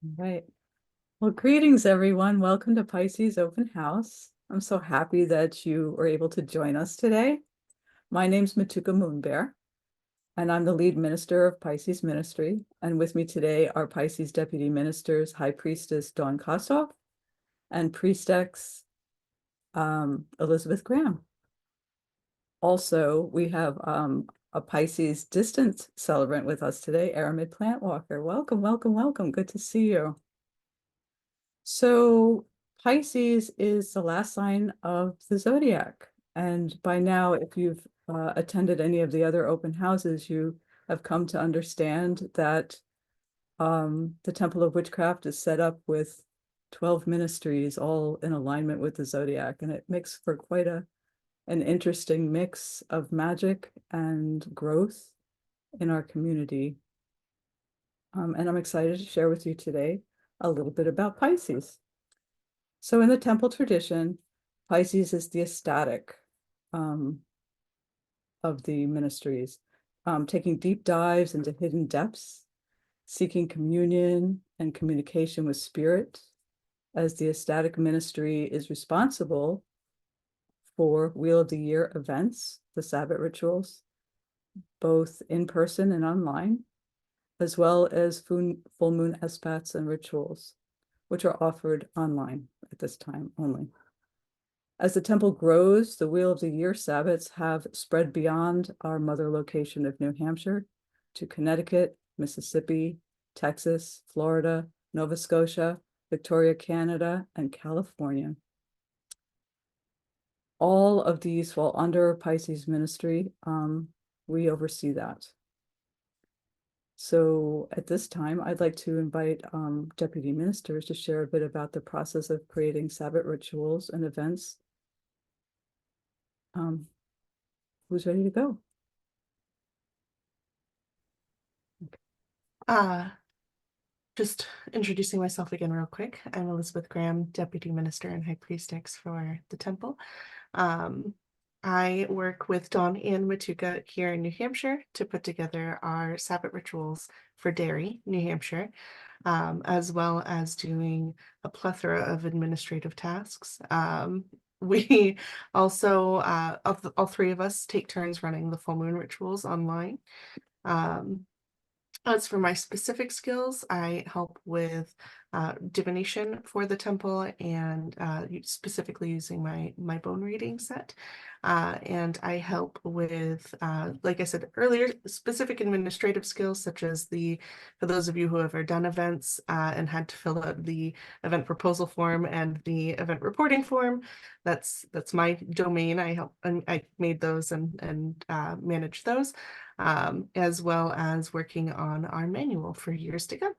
Right. Well, greetings, everyone. Welcome to Pisces Open House. I'm so happy that you were able to join us today. My name's Matuka Moonbear, and I'm the lead minister of Pisces Ministry. And with me today are Pisces Deputy Ministers, High Priestess Dawn Kossoff and Priestess Elizabeth Graham. Also, we have a Pisces distant celebrant with us today, Aramid Plantwalker. Welcome, welcome, welcome. Good to see you. So Pisces is the last sign of the zodiac. And by now, if you've attended any of the other open houses, you have come to understand that the Temple of Witchcraft is set up with 12 ministries, all in alignment with the zodiac. And it makes for quite an interesting mix of magic and growth in our community. And I'm excited to share with you today a little bit about Pisces. So in the temple tradition, Pisces is the ecstatic of the ministries, taking deep dives into hidden depths, seeking communion and communication with spirit, as the ecstatic ministry is responsible for Wheel of the Year events, the Sabbat rituals, both in person and online, as well as full moon sabbats and rituals, which are offered online at this time only. As the temple grows, the Wheel of the Year sabbats have spread beyond our mother location of New Hampshire to Connecticut, Mississippi, Texas, Florida, Nova Scotia, Victoria, Canada, and California. All of these fall under Pisces ministry. We oversee that. So at this time, I'd like to invite deputy ministers to share a bit about the process of creating Sabbat rituals and events. Who's ready to go? Just introducing myself again real quick. I'm Elizabeth Graham, Deputy Minister and High Priestess for the temple. I work with Dawn and Matuka here in New Hampshire to put together our Sabbat rituals for Derry, New Hampshire, as well as doing a plethora of administrative tasks. We also, all three of us take turns running the full moon rituals online. As for my specific skills, I help with divination for the temple and specifically using my bone reading set. And I help with, like I said earlier, specific administrative skills such as for those of you who have ever done events and had to fill out the event proposal form and the event reporting form, that's my domain. I made those and manage those. As well as working on our manual for years to come.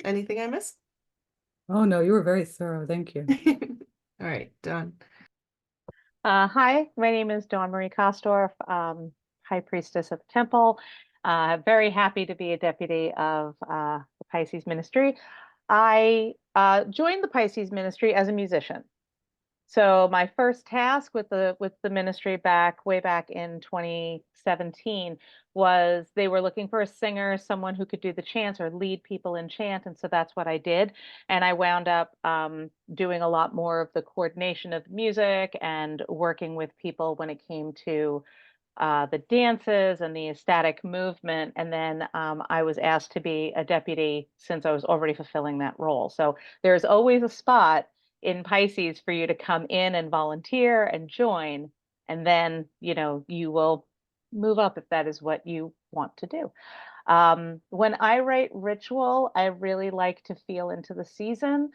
Anything I missed? Oh, no, you were very thorough. Thank you. All right, done. Hi, my name is Dawn Marie Kostorff, High Priestess of the Temple. Very happy to be a deputy of the Pisces Ministry. I joined the Pisces Ministry as a musician. So my first task with the ministry way back in 2017 was they were looking for a singer, someone who could do the chants or lead people in chant, and so that's what I did. And I wound up doing a lot more of the coordination of music and working with people when it came to the dances and the ecstatic movement. And then I was asked to be a deputy since I was already fulfilling that role. So there's always a spot in Pisces for you to come in and volunteer and join, and then you will move up if that is what you want to do. When I write ritual, I really like to feel into the season.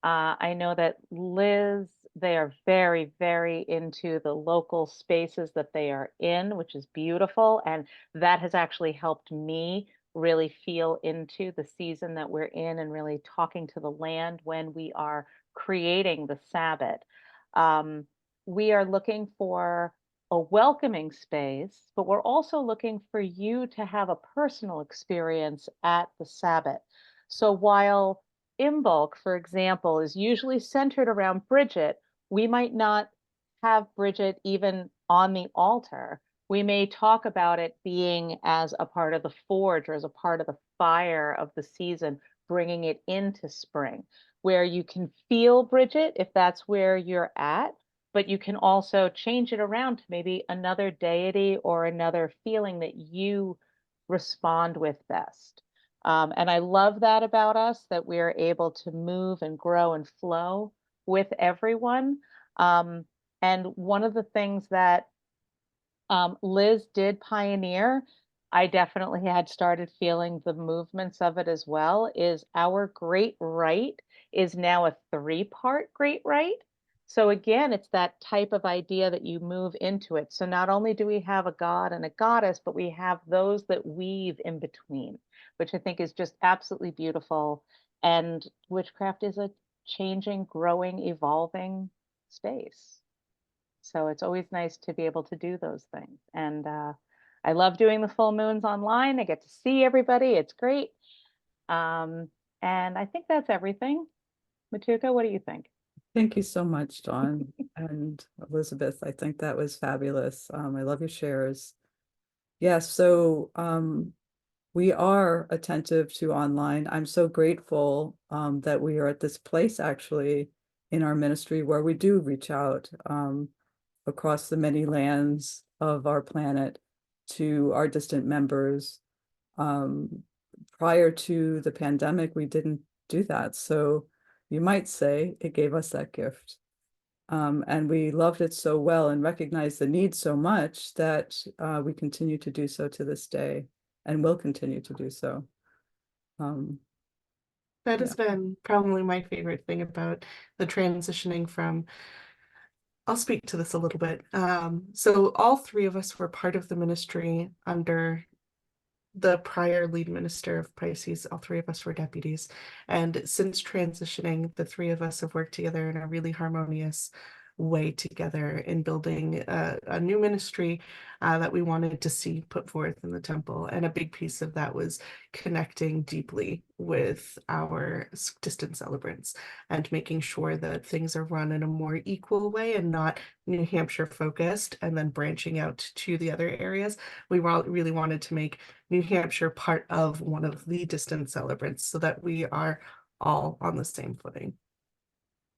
I know that Liz, they are very, very into the local spaces that they are in, which is beautiful. And that has actually helped me really feel into the season that we're in and really talking to the land when we are creating the Sabbath. We are looking for a welcoming space, but we're also looking for you to have a personal experience at the Sabbath. So while Imbolc, for example, is usually centered around Bridget, we might not have Bridget even on the altar. we may talk about it being as a part of the forge or as a part of the fire of the season, bringing it into spring, where you can feel Bridget if that's where you're at, but you can also change it around to maybe another deity or another feeling that you respond with best. And I love that about us, that we are able to move and grow and flow with everyone. And one of the things that Liz did pioneer, I definitely had started feeling the movements of it as well, is our great rite is now a 3-part great rite. So again, it's that type of idea that you move into it. So not only do we have a god and a goddess, but we have those that weave in between, which I think is just absolutely beautiful. And witchcraft is a changing, growing, evolving space. So it's always nice to be able to do those things. And I love doing the full moons online. I get to see everybody. It's great. Um, and I think that's everything. Matuka, what do you think? Thank you so much, Dawn and Elizabeth. I think that was fabulous. I love your shares. Yes, so we are attentive to online. I'm so grateful that we are at this place actually in our ministry where we do reach out across the many lands of our planet to our distant members. Prior to the pandemic, we didn't do that. So you might say it gave us that gift. And we loved it so well and recognized the need so much that we continue to do so to this day and will continue to do so. That Yeah. has been probably my favorite thing about the transitioning from, I'll speak to this a little bit. So all 3 of us were part of the ministry under the prior lead minister of Pisces. All 3 of us were deputies. And since transitioning, the 3 of us have worked together in a really harmonious way together in building a new ministry that we wanted to see put forth in the temple. And a big piece of that was connecting deeply with our distant celebrants and making sure that things are run in a more equal way and not New Hampshire focused and then branching out to the other areas. We really wanted to make New Hampshire part of one of the distant celebrants so that we are all on the same footing.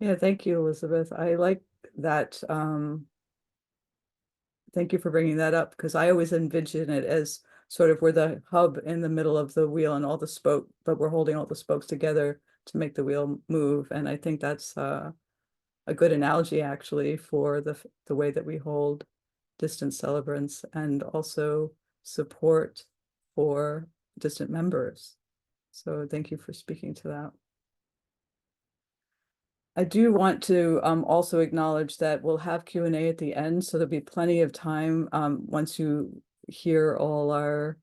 Yeah, thank you, Elizabeth. I like that. Thank you for bringing that up because I always envision it as sort of we're the hub in the middle of the wheel and all the spoke, but we're holding all the spokes together to make the wheel move. And I think that's a good analogy actually for the way that we hold distant celebrants and also support for distant members. So thank you for speaking to that. I do want to also acknowledge that we'll have Q&A at the end, so there'll be plenty of time once you hear all our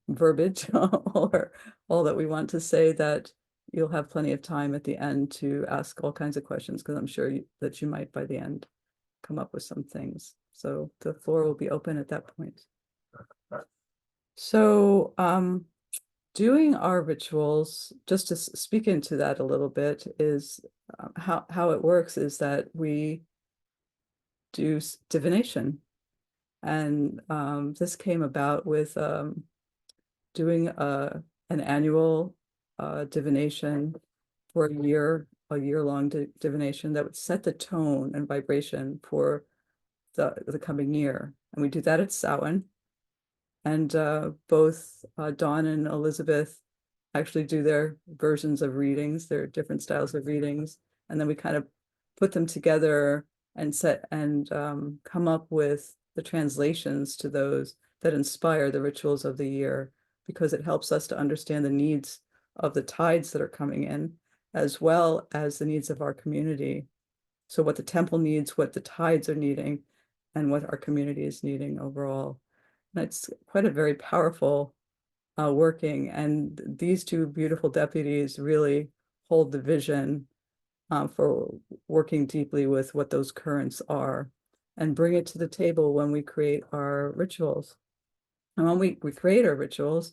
verbiage or all that we want to say, that you'll have plenty of time at the end to ask all kinds of questions, because I'm sure that you might by the end come up with some things. So the floor will be open at that point. So doing our rituals, just to speak into that a little bit, is how it works is that we do divination. And this came about with doing an annual divination for a year-long divination that would set the tone and vibration for the coming year. And we do that at Samhain. And both Dawn and Elizabeth actually do their versions of readings, their different styles of readings. And then we kind of put them together and come up with the translations to those that inspire the rituals of the year, because it helps us to understand the needs of the tides that are coming in, as well as the needs of our community. So what the temple needs, what the tides are needing, and what our community is needing overall. And it's quite a very powerful working. And these 2 beautiful deputies really hold the vision for working deeply with what those currents are and bring it to the table when we create our rituals. And when we create our rituals,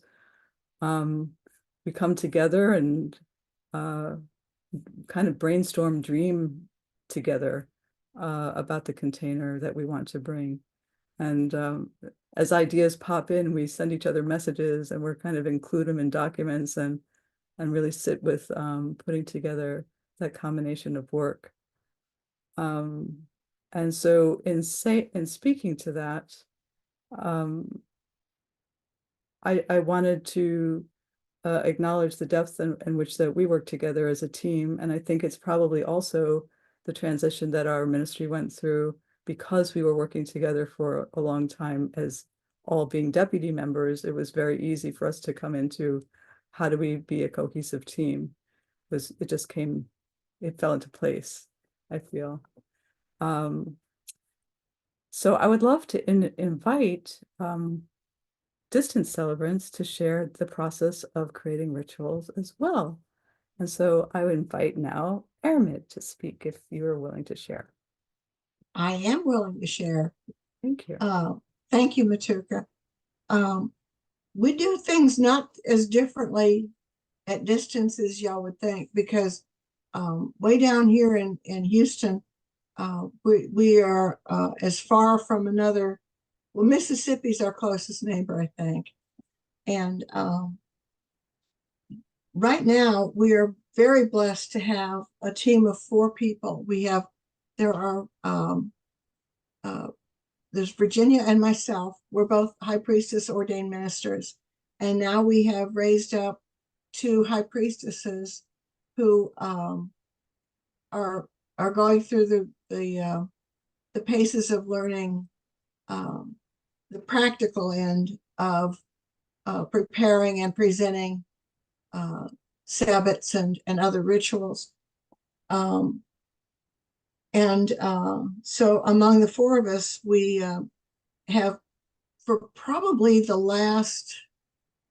we come together and kind of brainstorm, dream together about the container that we want to bring. And as ideas pop in, we send each other messages, and we're kind of include them in documents, and really sit with putting together that combination of work. And so in speaking to that, I wanted to acknowledge the depth in which that we work together as a team. And I think it's probably also the transition that our ministry went through, because we were working together for a long time as all being deputy members. It was very easy for us to come into how do we be a cohesive team. It just came, it fell into place, I feel. So I would love to invite distance celebrants to share the process of creating rituals as well. And so I would invite now Aramid to speak if you are willing to share. I am willing to share. Thank you. Thank you, Matuka. We do things not as differently at distance as y'all would think, because way down here in Houston, we are as far from another. Well, Mississippi's our closest neighbor, I think. And right now, we are very blessed to have a team of 4 people. There's Virginia and myself. We're both high priestess ordained ministers. And now we have raised up 2 high priestesses who are going through the paces of learning the practical end of preparing and presenting sabbats and other rituals. So among the 4 of us, we have, for probably the last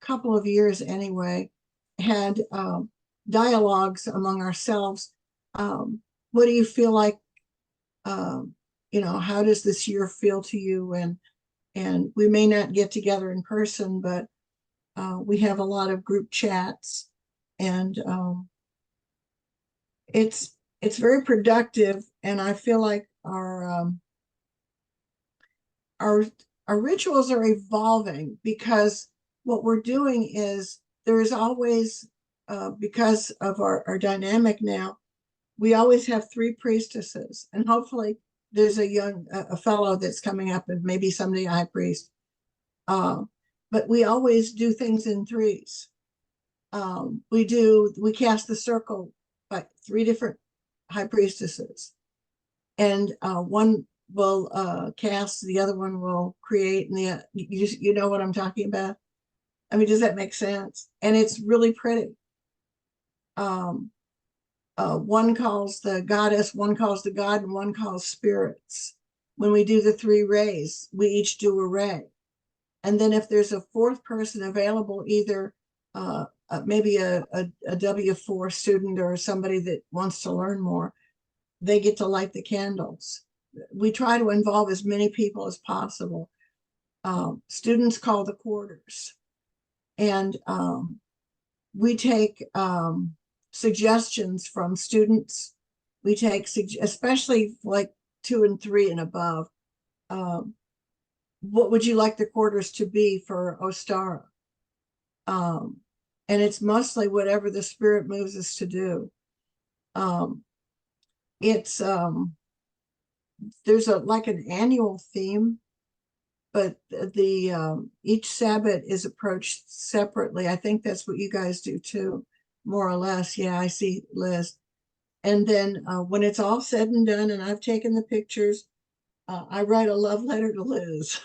couple of years anyway, had dialogues among ourselves. What do you feel like? How does this year feel to you? And we may not get together in person, but we have a lot of group chats, and it's very productive. And I feel like our rituals are evolving, because what we're doing is there is always, because of our dynamic now, we always have 3 priestesses, and hopefully there's a fellow that's coming up, and maybe someday a high priest. But we always do things in 3s. We cast the circle by 3 different high priestesses, and one will cast, the other one will create, and you know what I'm talking about? I mean, does that make sense? And it's really pretty. One calls the goddess, one calls the god, and one calls spirits. When we do the 3 rays, we each do a ray. And then if there's a 4th person available, either maybe a W4 student or somebody that wants to learn more, they get to light the candles. We try to involve as many people as possible. Students call the quarters. And we take suggestions from students. We take, especially like 2 and 3 and above. What would you like the quarters to be for Ostara? And it's mostly whatever the spirit moves us to do. There's like an annual theme, but each Sabbat is approached separately. I think that's what you guys do too, more or less. Yeah, I see Liz. And then when it's all said and done, and I've taken the pictures, I write a love letter to Liz.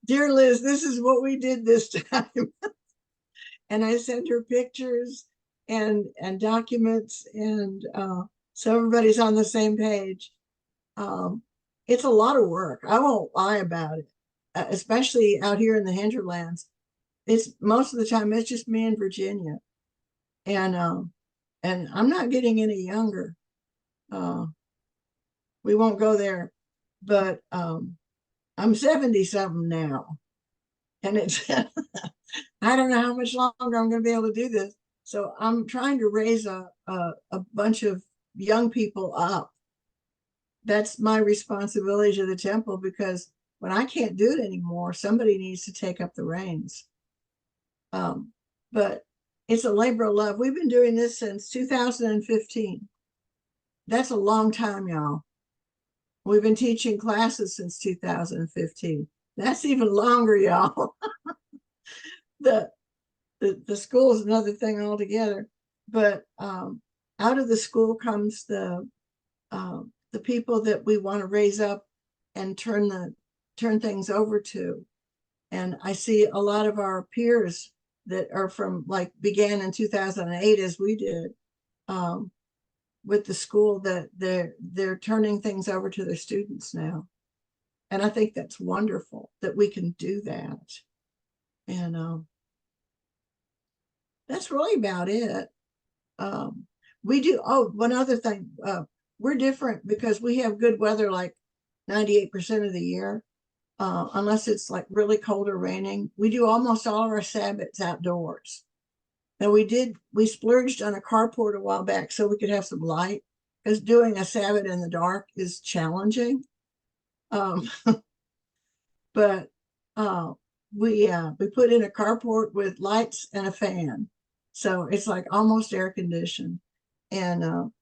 Dear Liz, this is what we did this time. And I send her pictures and documents, and so everybody's on the same page. It's a lot of work. I won't lie about it, especially out here in the hinterlands. It's most of the time it's just me and Virginia, and I'm not getting any younger. We won't go there, but I'm 70 something now, and it's I don't know how much longer I'm going to be able to do this. So I'm trying to raise a bunch of young people up that's my responsibility to the temple, because when I can't do it anymore, somebody needs to take up the reins. But it's a labor of love. We've been doing this since 2015. That's a long time, y'all. We've been teaching classes since 2015. That's even longer, y'all. the school is another thing altogether. But out of the school comes the people that we want to raise up and turn things over to. And I see a lot of our peers that are from, like, began in 2008 as we did, with the school, that they're turning things over to their students now. And I think that's wonderful that we can do that. And that's really about it. We do, oh, one other thing, we're different because we have good weather like 98% of the year, unless it's like really cold or raining. We do almost all of our sabbats outdoors. Now we splurged on a carport a while back so we could have some light, because doing a sabbat in the dark is challenging. But we put in a carport with lights and a fan, so it's like almost air conditioned. And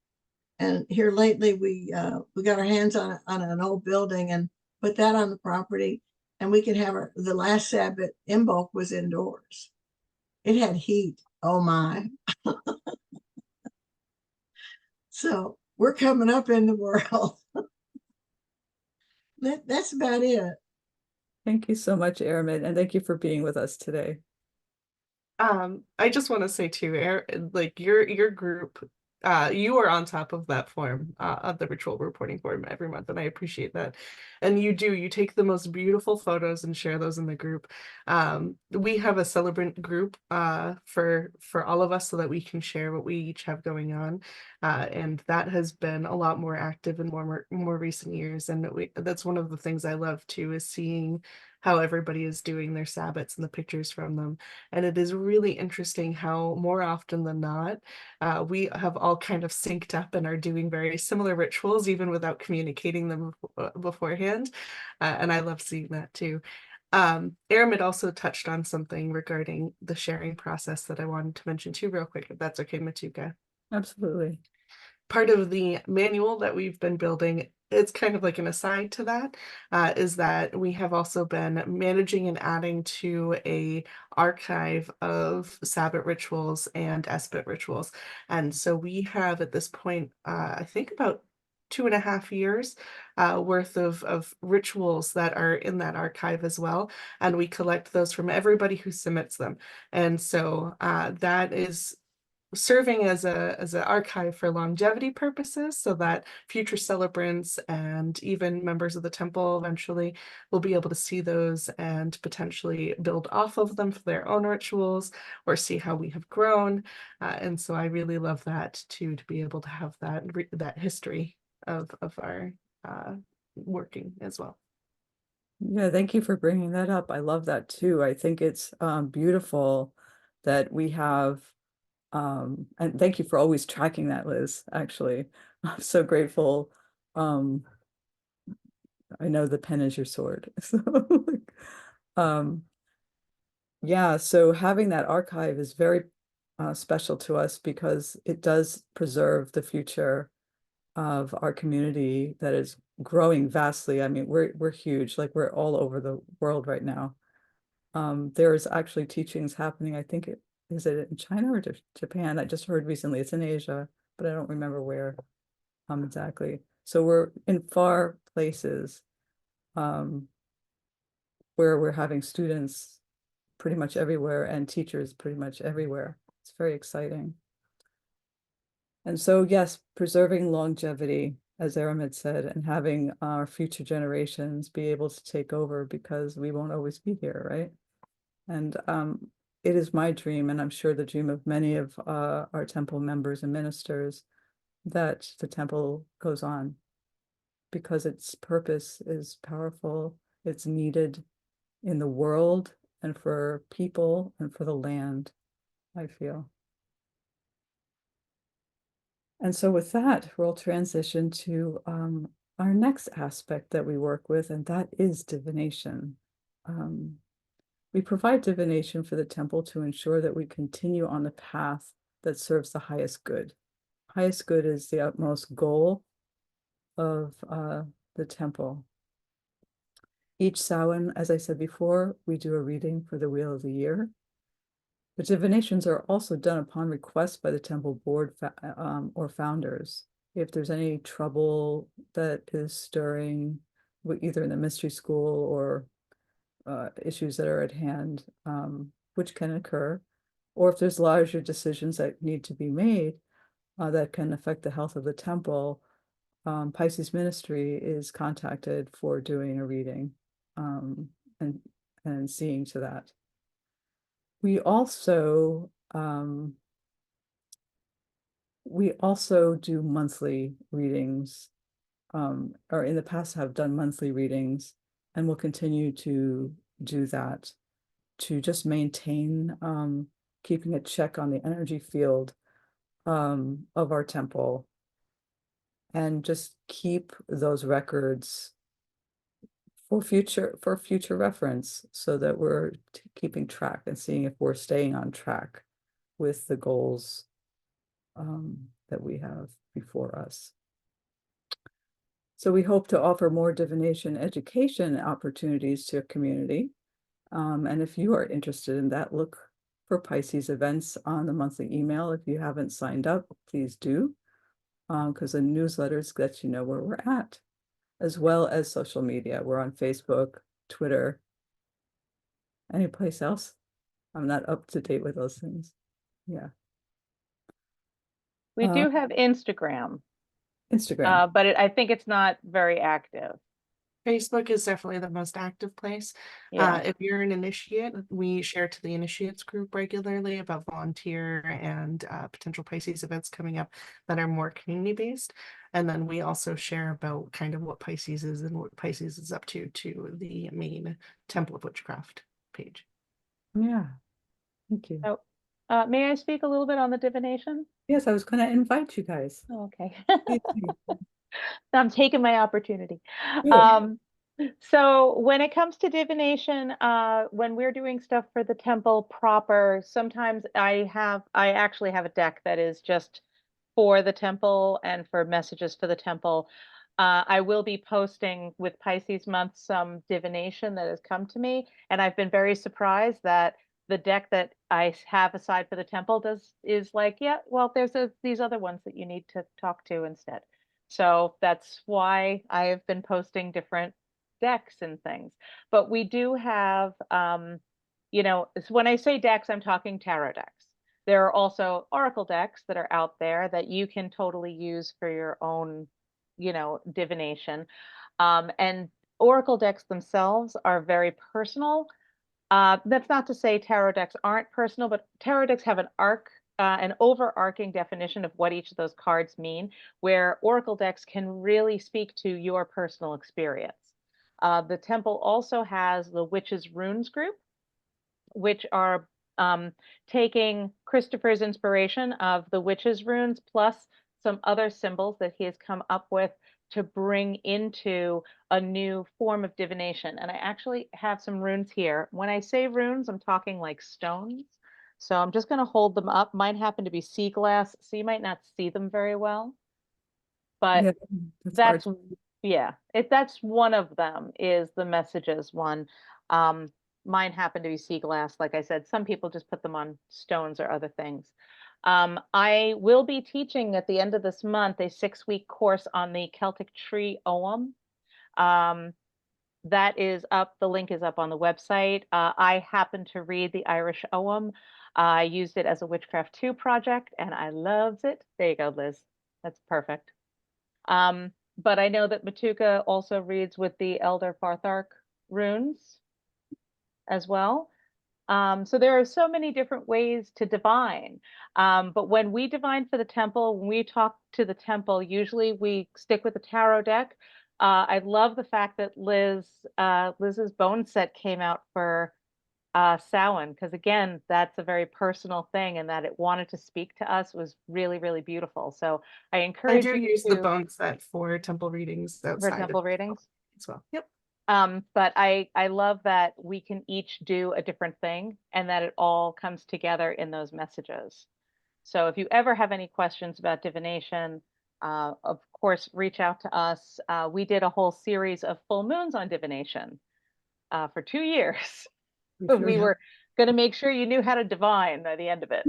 here lately we got our hands on an old building and put that on the property, and we can have the last Sabbath in bulk was indoors. It had heat. Oh my. So we're coming up in the world. That's about it. Thank you so much, Aramin, and thank you for being with us today. I just want to say too, like your group, you are on top of that form, of the ritual reporting form every month, and I appreciate that. And you take the most beautiful photos and share those in the group. We have a celebrant group for all of us so that we can share what we each have going on, and that has been a lot more active in more recent years. And that's one of the things I love too, is seeing how everybody is doing their sabbats and the pictures from them. And it is really interesting how more often than not, we have all kind of synced up and are doing very similar rituals, even without communicating them beforehand. And I love seeing that too. Aram also touched on something regarding the sharing process that I wanted to mention too real quick, if that's okay, Matuka. Absolutely. Part of the manual that we've been building, it's kind of like an aside to that, is that we have also been managing and adding to a archive of Sabbat rituals and Esbit rituals. And so we have at this point, I think about 2.5 years worth of rituals that are in that archive as well. And we collect those from everybody who submits them. And so that is serving as an archive for longevity purposes, so that future celebrants and even members of the temple eventually will be able to see those and potentially build off of them for their own rituals, or see how we have grown. And so I really love that too, to be able to have that history of our working as well. Yeah, thank you for bringing that up. I love that too. I think it's beautiful that we have, and thank you for always tracking that, Liz, actually. I'm so grateful. I know the pen is your sword. So, yeah, so having that archive is very special to us, because it does preserve the future of our community that is growing vastly. I mean, we're huge, like we're all over the world right now. There is actually teachings happening, I think is it in China or Japan? I just heard recently it's in Asia, but I don't remember where exactly. So we're in far places where we're having students pretty much everywhere and teachers pretty much everywhere. It's very exciting. And so, yes, preserving longevity, as Aram had said, and having our future generations be able to take over, because we won't always be here, right? And it is my dream, and I'm sure the dream of many of our temple members and ministers, that the temple goes on, because its purpose is powerful, it's needed in the world and for people and for the land, I feel. And so with that, we'll transition to our next aspect that we work with, and that is divination. We provide divination for the temple to ensure that we continue on the path that serves the highest good. Highest good is the utmost goal of the temple. Each Samhain, as I said before, we do a reading for the Wheel of the Year. The divinations are also done upon request by the temple board or founders. If there's any trouble that is stirring, either in the mystery school or issues that are at hand, which can occur, or if there's larger decisions that need to be made that can affect the health of the temple, Pisces Ministry is contacted for doing a reading and seeing to that. We also do monthly readings, or in the past have done monthly readings, and will continue to do that to just maintain keeping a check on the energy field of our temple, and just keep those records for future reference, so that we're keeping track and seeing if we're staying on track with the goals that we have before us. So we hope to offer more divination education opportunities to a community. And if you are interested in that, look for Pisces events on the monthly email. If you haven't signed up, please do, because the newsletters let you know where we're at, as well as social media. We're on Facebook, Twitter. Any place else? I'm not up to date with those things. Yeah. We do have Instagram, Instagram. but I think it's not very active. Facebook is definitely the most active place. Yeah. If you're an initiate, we share to the initiates group regularly about volunteer and potential Pisces events coming up that are more community based. And then we also share about kind of what Pisces is and what Pisces is up to the main Temple of Witchcraft page. Yeah. Thank you. So, may I speak a little bit on the divination? Yes, I was going to invite you guys. Oh, okay. Please do. I'm taking my opportunity. Good. So when it comes to divination, when we're doing stuff for the temple proper, sometimes I actually have a deck that is just for the temple and for messages for the temple. I will be posting with Pisces month some divination that has come to me, and I've been very surprised that the deck that I have aside for the temple is like, yeah, well, there's these other ones that you need to talk to instead. So that's why I have been posting different decks and things. But we do have, when I say decks, I'm talking tarot decks. There are also oracle decks that are out there that you can totally use for your own, divination. And oracle decks themselves are very personal. That's not to say tarot decks aren't personal, but tarot decks have an overarching definition of what each of those cards mean, where oracle decks can really speak to your personal experience. The temple also has the Witches' Runes group, which are taking Christopher's inspiration of the Witches' Runes plus some other symbols that he has come up with to bring into a new form of divination. And I actually have some runes here. When I say runes, I'm talking like stones. So I'm just going to hold them up. Mine happen to be sea glass, so you might not see them very well. But Yeah, that's hard. that's one of them, is the messages one. Mine happen to be sea glass. Like I said, some people just put them on stones or other things. I will be teaching at the end of this month a 6-week course on the Celtic tree Ogham. That is up. The link is up on the website. I happen to read the Irish Ogham. I used it as a Witchcraft 2 project and I loved it. There you go, Liz. That's perfect. But I know that Matuka also reads with the Elder Farthark runes as well. So there are so many different ways to divine. But when we divine for the temple, when we talk to the temple, usually we stick with the tarot deck. I love the fact that Liz's bone set came out for Samhain, because again, that's a very personal thing, and that it wanted to speak to us was really, really beautiful. So I I encourage do you use the to bone set for temple readings for outside of temple readings. as well. Yep. But I love that we can each do a different thing and that it all comes together in those messages. So if you ever have any questions about divination, of course, reach out to us. We did a whole series of full moons on divination for 2 years. We Yeah. were going to make sure you knew how to divine by the end of it.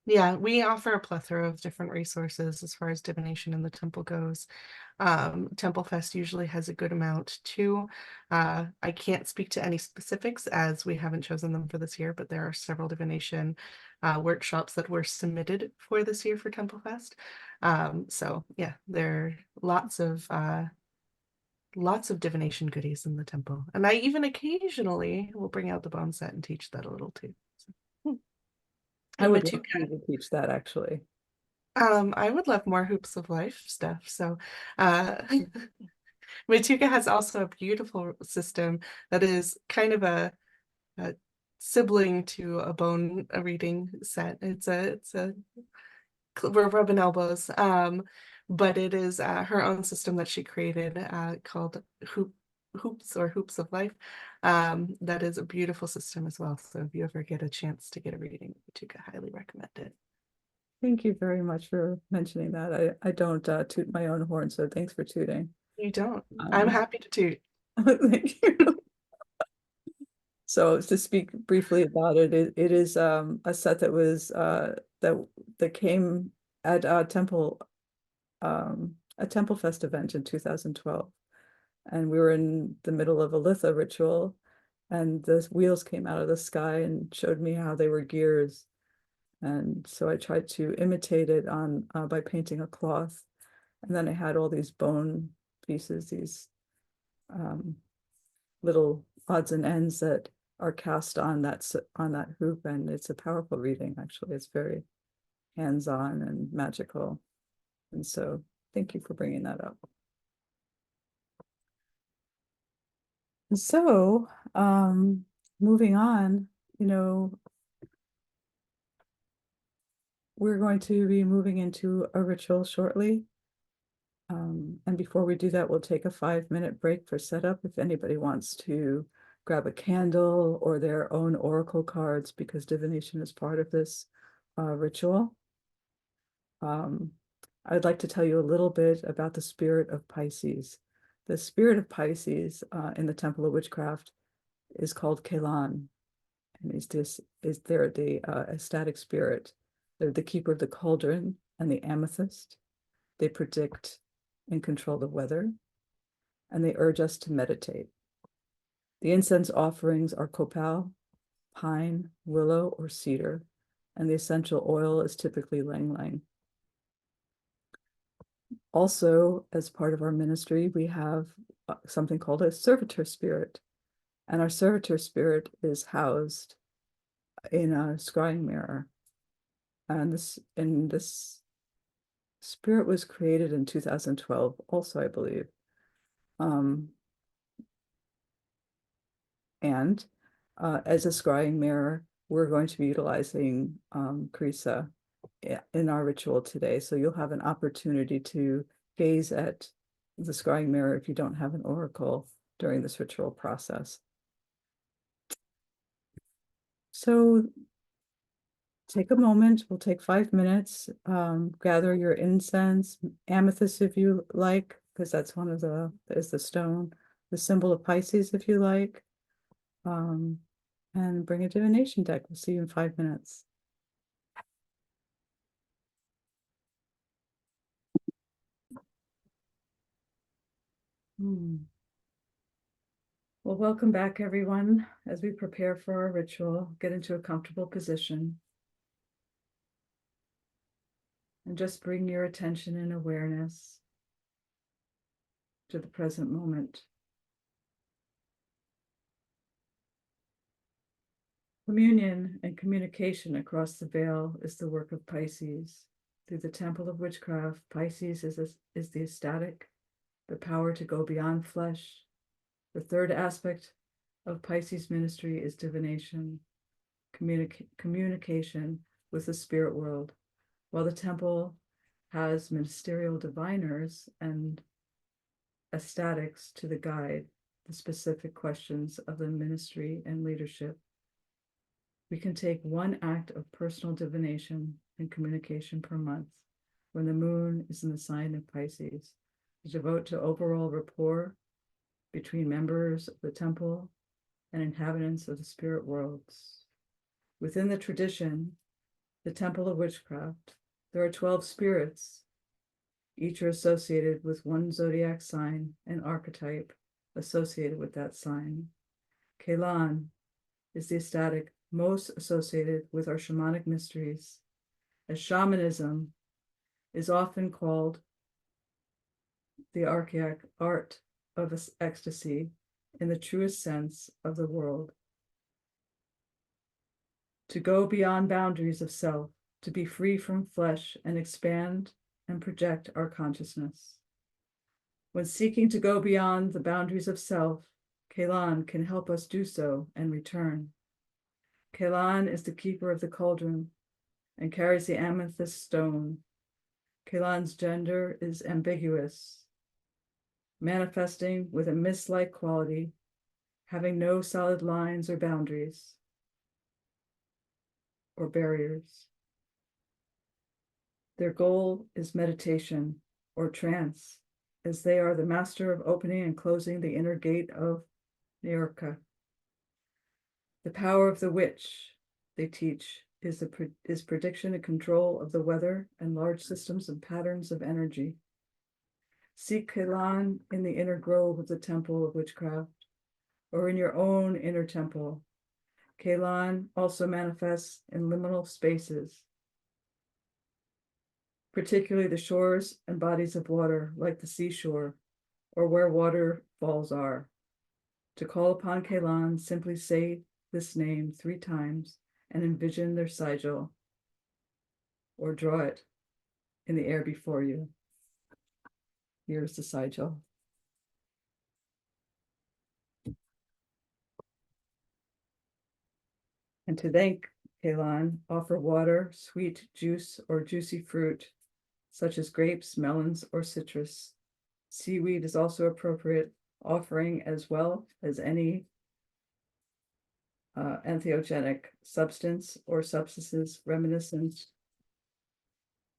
Yeah, we offer a plethora of different resources as far as divination in the temple goes. Temple Fest usually has a good amount too. I can't speak to any specifics as we haven't chosen them for this year, but there are several divination workshops that were submitted for this year for Temple Fest. So yeah, there are lots of divination goodies in the temple. And I even occasionally will bring out the bone set and teach that a little too. I And would love Matuka, you to teach that actually. I would love more Hoops of Life stuff. So Matuka has also a beautiful system that is kind of a sibling to a bone reading set. We're rubbing elbows. But it is her own system that she created called Hoops of Life. That is a beautiful system as well. So if you ever get a chance to get a reading, Matuka, highly recommend it. Thank you very much for mentioning that. I don't toot my own horn, so thanks for tooting. You don't. I'm happy to toot. Thank you. So to speak briefly about it, it is a set that was that came at a Temple Fest event in 2012. And we were in the middle of a Litha ritual, and the wheels came out of the sky and showed me how they were gears. And so I tried to imitate it on by painting a cloth. And then I had all these bone pieces, these little odds and ends that are cast on that hoop, and it's a powerful reading. Actually, it's very hands-on and magical. And so, thank you for bringing that up. And so, moving on, we're going to be moving into a ritual shortly. And before we do that, we'll take a 5-minute break for setup if anybody wants to grab a candle or their own oracle cards, because divination is part of this ritual. I'd like to tell you a little bit about the spirit of Pisces. The spirit of Pisces in the Temple of Witchcraft is called Kelan, and they're the ecstatic spirit. They're the keeper of the cauldron and the amethyst. They predict and control the weather, and they urge us to meditate. The incense offerings are copal, pine, willow, or cedar, and the essential oil is typically ylang ylang. Also, as part of our ministry, we have something called a servitor spirit, and our servitor spirit is housed in a scrying mirror. And this spirit was created in 2012, also, I believe. And as a scrying mirror, we're going to be utilizing Krisa in our ritual today. So you'll have an opportunity to gaze at the scrying mirror if you don't have an oracle during this ritual process. So take a moment, we'll take 5 minutes, gather your incense, amethyst if you like, because that's is the stone, the symbol of Pisces if you like, and bring a divination deck. We'll see you in 5 minutes. Well, welcome back, everyone. As we prepare for our ritual, get into a comfortable position. And just bring your attention and awareness to the present moment. Communion and communication across the veil is the work of Pisces. Through the Temple of Witchcraft, Pisces is the ecstatic, the power to go beyond flesh, the third aspect of Pisces ministry is divination, communication with the spirit world, while the temple has ministerial diviners and ecstatics to the guide the specific questions of the ministry and leadership. We can take one act of personal divination and communication per month when the moon is in the sign of Pisces to devote to overall rapport between members of the temple and inhabitants of the spirit worlds. Within the tradition, the Temple of Witchcraft, there are 12 spirits. Each are associated with one zodiac sign and archetype associated with that sign. Kelan is the ecstatic most associated with our shamanic mysteries, as shamanism is often called the archaic art of ecstasy in the truest sense of the word. To go beyond boundaries of self, to be free from flesh and expand and project our consciousness. When seeking to go beyond the boundaries of self, Kelan can help us do so and return. Kelan is the keeper of the cauldron and carries the amethyst stone. Kelan's gender is ambiguous, manifesting with a mist-like quality, having no solid lines or boundaries or barriers. Their goal is meditation or trance, as they are the master of opening and closing the inner gate of Nirka. The power of the witch, they teach, is prediction and control of the weather and large systems and patterns of energy. Seek Kelan in the inner grove of the Temple of Witchcraft, or in your own inner temple. Kelan also manifests in liminal spaces, particularly the shores and bodies of water, like the seashore, or where waterfalls are. To call upon Kelan, simply say this name 3 times and envision their sigil, or draw it in the air before you. Here's the sigil. And to thank Kelan, offer water, sweet juice, or juicy fruit, such as grapes, melons, or citrus. Seaweed is also appropriate, offering as well as any entheogenic substance or substances reminiscent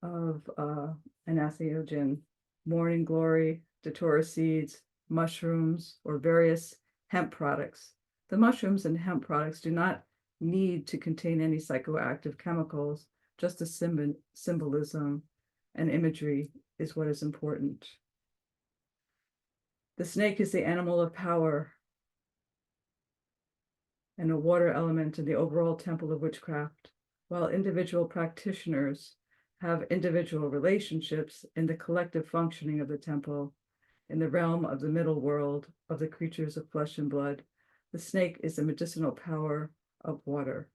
of an entheogen, morning glory, datura seeds, mushrooms, or various hemp products. The mushrooms and hemp products do not need to contain any psychoactive chemicals, just the symbolism and imagery is what is important. The snake is the animal of power and a water element in the overall temple of witchcraft, while individual practitioners have individual relationships in the collective functioning of the temple. In the realm of the middle world of the creatures of flesh and blood, the snake is the medicinal power of water.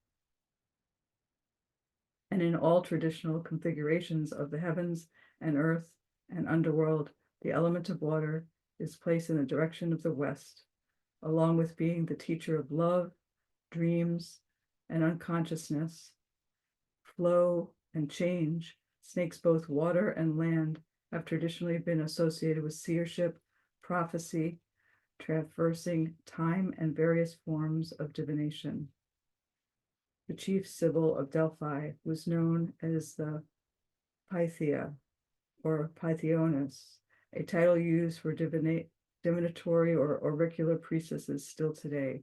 And in all traditional configurations of the heavens and earth and underworld, the element of water is placed in the direction of the west, along with being the teacher of love, dreams, and unconsciousness, flow, and change. Snakes, both water and land, have traditionally been associated with seership, prophecy, traversing time, and various forms of divination. The chief sibyl of Delphi was known as the Pythia or Pythioness, a title used for divinatory or auricular priestesses still today.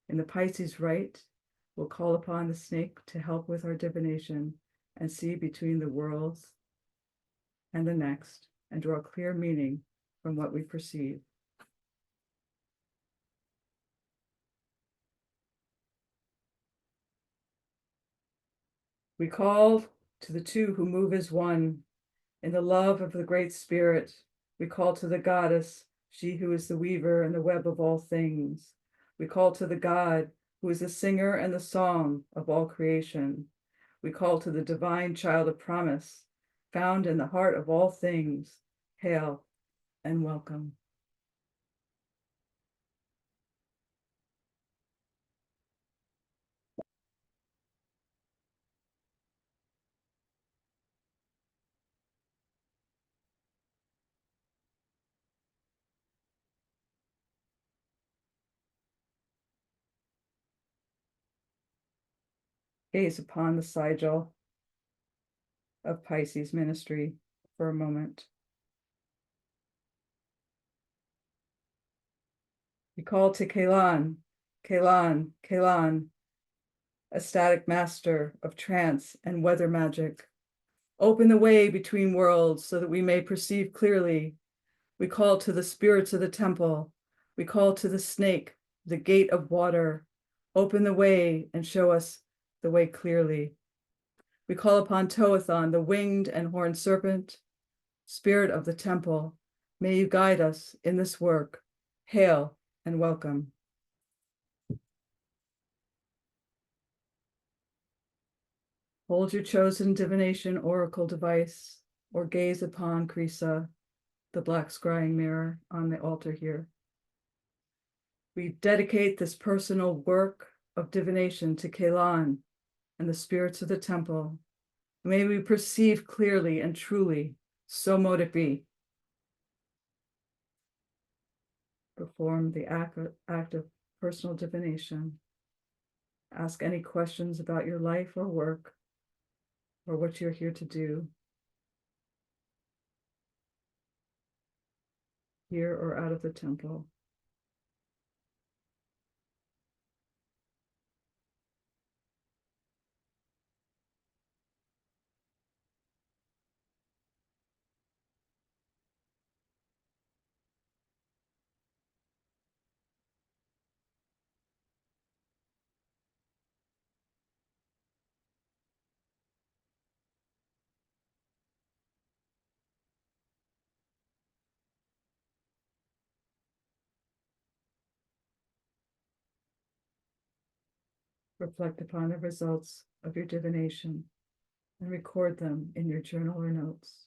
In the Pisces rite, we'll call upon the snake to help with our divination and see between the worlds and the next, and draw clear meaning from what we perceive. We call to the two who move as one. In the love of the Great Spirit, we call to the goddess, she who is the weaver and the web of all things. We call to the God, who is the singer and the song of all creation. We call to the divine child of promise, found in the heart of all things. Hail and welcome. Gaze upon the sigil of Pisces ministry for a moment. We call to Kalan, Kalan, Kalan, ecstatic master of trance and weather magic. Open the way between worlds so that we may perceive clearly. We call to the spirits of the temple. We call to the snake, the gate of water. Open the way and show us the way clearly. We call upon Toathon, the winged and horned serpent, spirit of the temple. May you guide us in this work. Hail and welcome. Hold your chosen divination oracle device or gaze upon Krisa, the black scrying mirror on the altar here. We dedicate this personal work of divination to Kalan and the spirits of the temple. May we perceive clearly and truly, so mote it be. Perform the act of personal divination. Ask any questions about your life or work, or what you're here to do, here or out of the temple. Reflect upon the results of your divination and record them in your journal or notes.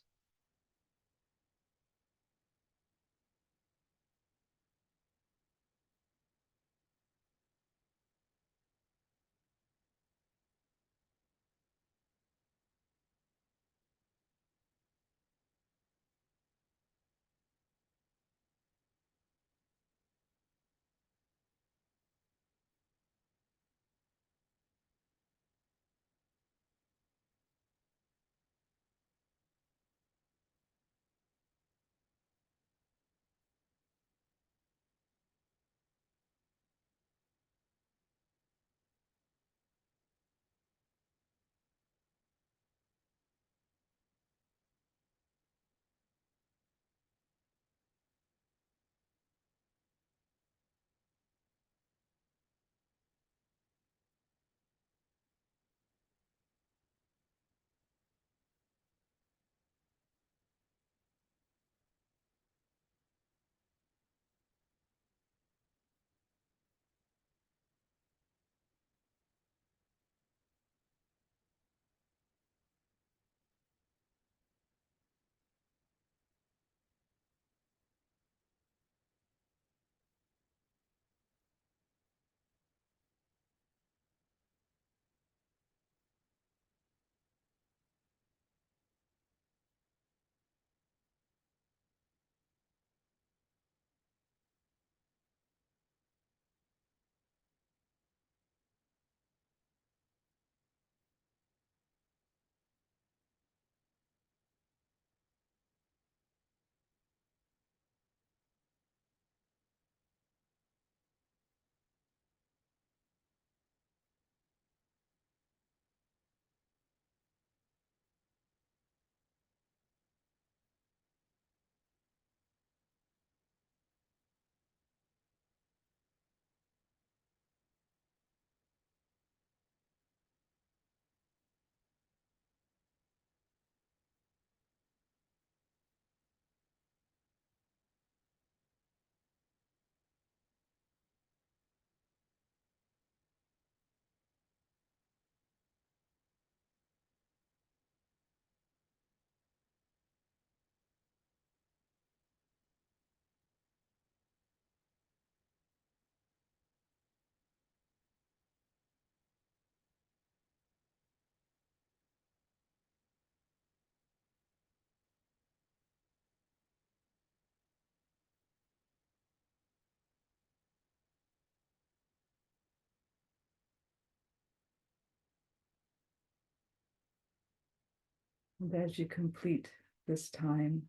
And as you complete this time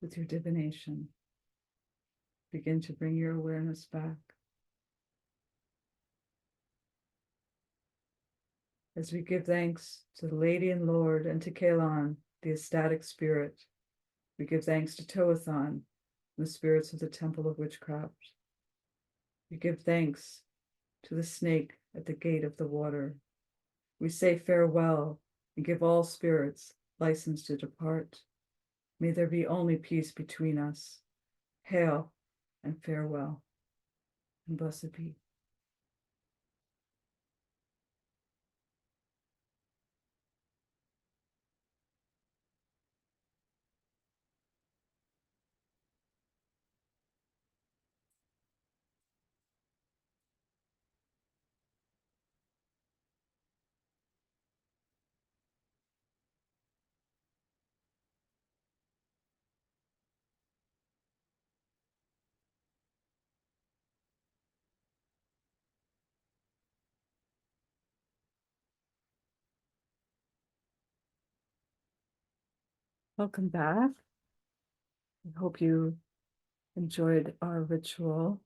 with your divination, begin to bring your awareness back. As we give thanks to the Lady and Lord and to Kalan, the ecstatic spirit, we give thanks to Toathon, the spirits of the Temple of Witchcraft. We give thanks to the snake at the gate of the water. We say farewell and give all spirits license to depart. May there be only peace between us. Hail and farewell, and blessed be. Welcome back. I hope you enjoyed our ritual.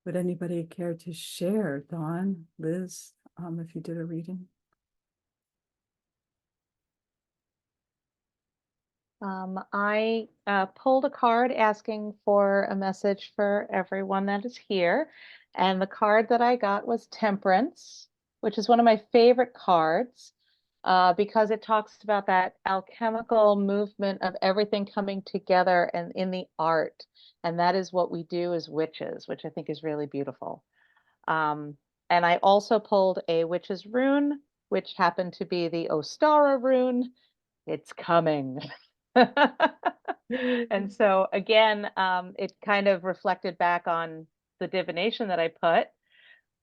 Would anybody care to share, Dawn, Liz, if you did a reading? I pulled a card asking for a message for everyone that is here. And the card that I got was Temperance, which is one of my favorite cards because it talks about that alchemical movement of everything coming together and in the art. And that is what we do as witches, which I think is really beautiful. And I also pulled a witch's rune, which happened to be the Ostara rune. It's coming. And so again, it kind of reflected back on the divination that I put,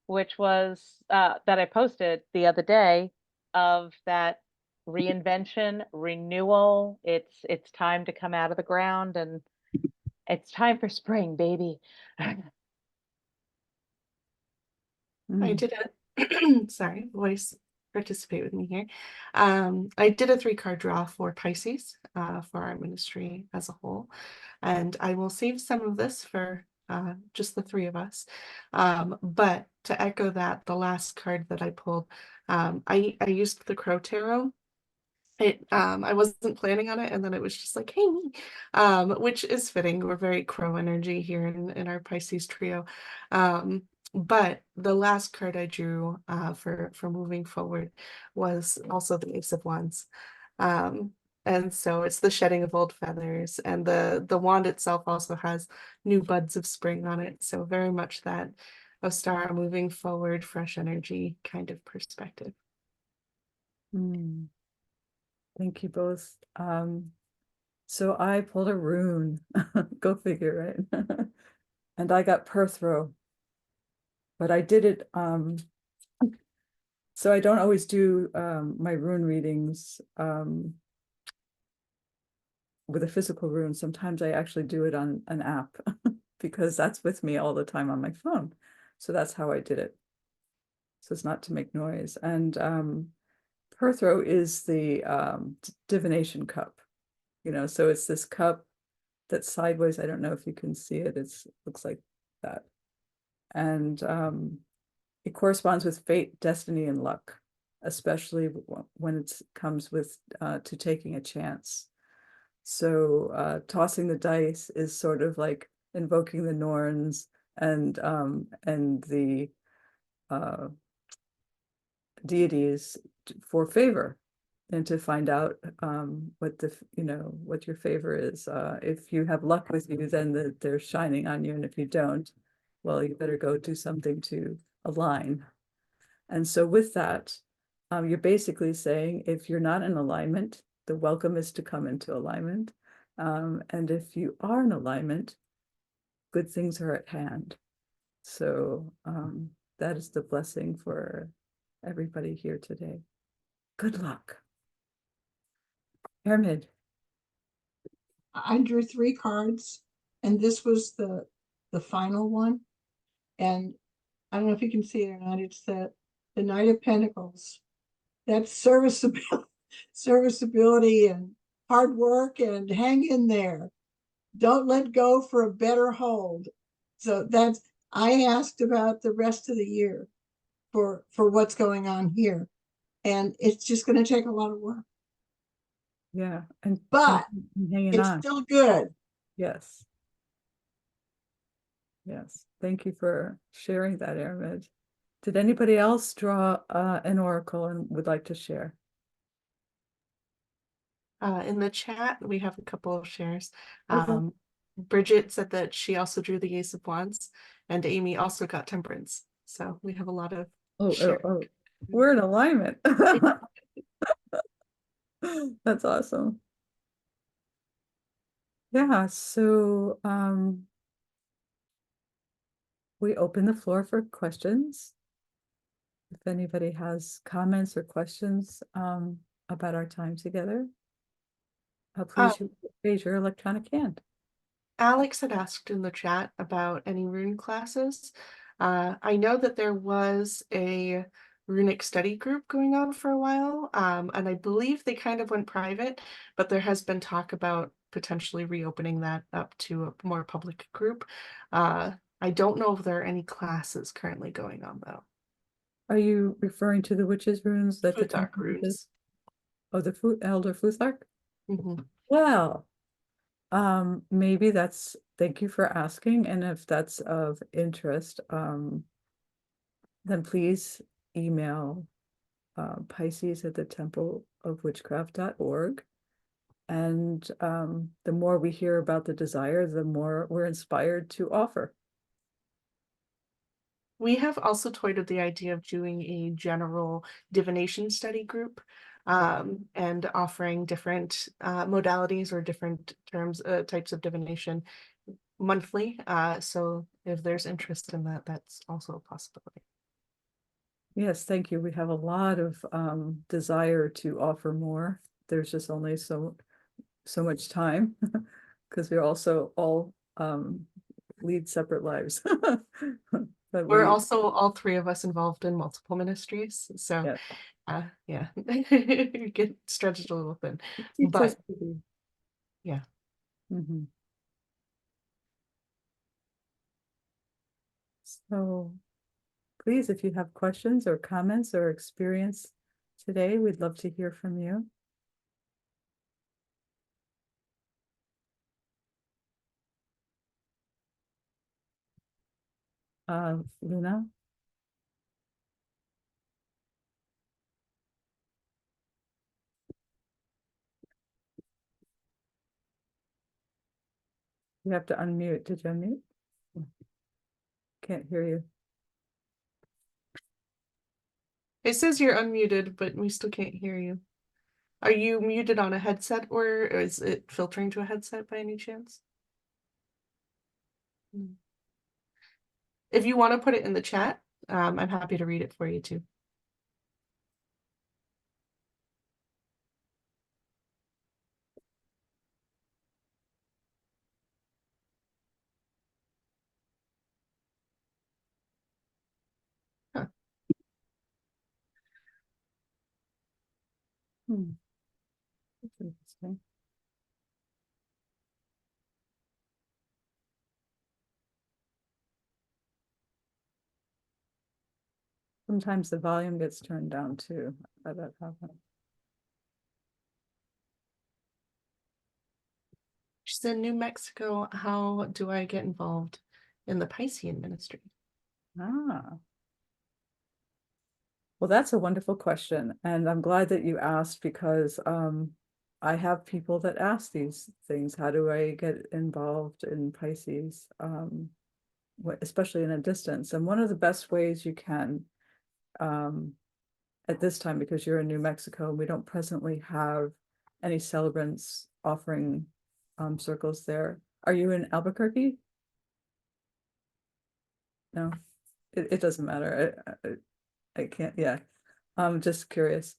which was that I posted the other day of that reinvention, renewal. It's time to come out of the ground and it's time for spring, baby. I did a sorry, voice participate with me here. I did a 3-card draw for Pisces for our ministry as a whole, and I will save some of this for just the 3 of us. But to echo that, the last card that I pulled, I used the Crow Tarot. I wasn't planning on it, and then it was just like, hey, me, which is fitting. We're very crow energy here in our Pisces trio. But the last card I drew for moving forward was also the Ace of Wands. And so it's the shedding of old feathers, and the wand itself also has new buds of spring on it. So very much that Ostara moving forward, fresh energy kind of perspective. Thank you both. So I pulled a rune. Go figure, right? And I got Perthro. But I did it, so I don't always do my rune readings with a physical rune. Sometimes I actually do it on an app because that's with me all the time on my phone. So that's how I did it. So it's not to make noise. And Perthro is the divination cup, so it's this cup that's sideways. I don't know if you can see it. It looks like that. And it corresponds with fate, destiny, and luck, especially when it comes with to taking a chance. So tossing the dice is sort of like invoking the Norns and the deities for favor, and to find out what your favor is. If you have luck with you, then they're shining on you, and if you don't, well, you better go do something to align. And so with that, you're basically saying if you're not in alignment, the welcome is to come into alignment. And if you are in alignment, good things are at hand. So that is the blessing for everybody here today. Good luck. Pyramid. I drew 3 cards, and this was the final one. And I don't know if you can see it or not. It's the the Knight of Pentacles. That's serviceability and hard work, and hang in there. Don't let go for a better hold. So that's, I asked about the rest of the year for what's going on here. And it's just going to take a lot of work, Yeah, and but hanging it's on. still good. Yes. Yes. Thank you for sharing that, Aramid. Did anybody else draw an oracle and would like to share? In the chat, we have a couple of shares. Okay. Bridget said that she also drew the Ace of Wands, and Amy also got Temperance. So we have a lot of shares. We're in alignment. That's awesome. Yeah, so we open the floor for questions. If anybody has comments or questions about our time together, please raise your electronic hand. Alex had asked in the chat about any rune classes. I know that there was a runic study group going on for a while, and I believe they kind of went private, but there has been talk about potentially reopening that up to a more public group. I don't know if there are any classes currently going on though. Are you referring to the witches' runes that the Futhark temple runes. uses? Oh, the Elder Futhark? Mhm. Well, maybe that's, thank you for asking, and if that's of interest, then please email Pisces at the templeofwitchcraft.org. And the more we hear about the desire, the more we're inspired to offer. We have also toyed with the idea of doing a general divination study group, and offering different modalities or different types of divination monthly. So if there's interest in that, that's also a possibility. Yes, thank you. We have a lot of desire to offer more. There's just only so much time because we're also all lead separate lives. But We're also all three of us involved in multiple ministries, so yeah, you get stretched a little thin, teach us but to be. yeah. Mhm. So please, if you have questions or comments or experience today, we'd love to hear from you. Luna? You have to unmute. Did you unmute? Can't hear you. It says you're unmuted, but we still can't hear you. Are you muted on a headset, or is it filtering to a headset by any chance? If you want to put it in the chat, I'm happy to read it for you too. Huh. That's interesting. Sometimes the volume gets turned down too. That happens. She's in New Mexico. How do I get involved in the Piscean ministry? Ah. Well, that's a wonderful question. And I'm glad that you asked because I have people that ask these things. How do I get involved in Pisces? Especially in a distance. And one of the best ways you can at this time, because you're in New Mexico, we don't presently have any celebrants offering circles there. Are you in Albuquerque? No, it doesn't matter. I can't, yeah. I'm just curious.